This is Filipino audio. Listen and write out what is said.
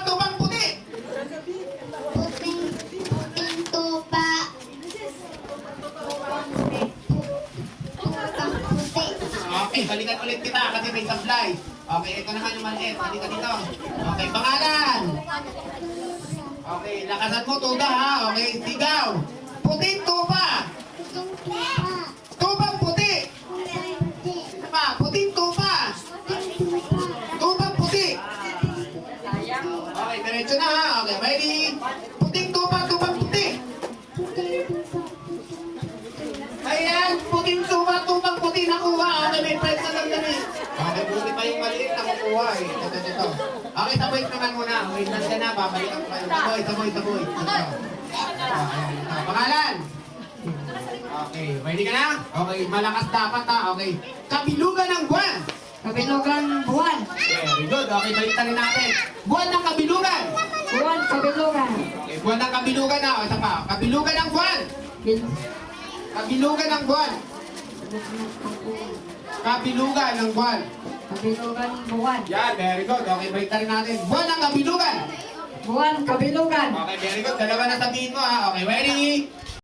Tupang puti. Puting tupa. Tupang puti. Okay, balikan ulit kita kasi may supply. Okay, ito naman yung maliit. Balikan dito. Okay, pangalan. Okay, lakasan mo, tuga ha. Okay, sigaw. Puting tupa. Puting tupa. Tupang puti. Tupang puti. Ano pa? Puting tupa. Puting tupa. Tupang puti. Okay, diretso na ha. Okay, ready? Puting tupa, tupang puti. Puting tupa. Ayan, puting tupa, tupang puti nakuha. Okay, may price na lang dali. Okay, buti pa yung maliit na kukuha eh. Ito. Okay, sabay naman muna. Wait lang ka na, babalikan ko kayo. Sabay. Ito. Okay, ito. Pangalan? Okay, ready ka na? Okay, malakas dapat ha. Okay, kabilugan ng buwan. Kabilugan buwan. Very good. Okay, balikan natin. Buwan ng kabilugan. Buwan kabilugan. Okay, buwan ng kabilugan na. Ito pa, kabilugan ng buwan. Kabilugan ng buwan. Kabilugan ng buwan. Kabilugan buwan. Yan, very good. Okay, balikan natin. Buwan ng kabilugan. Buwan kabilugan. Okay, very good. Dalawa na sabihin mo ha. Okay, ready?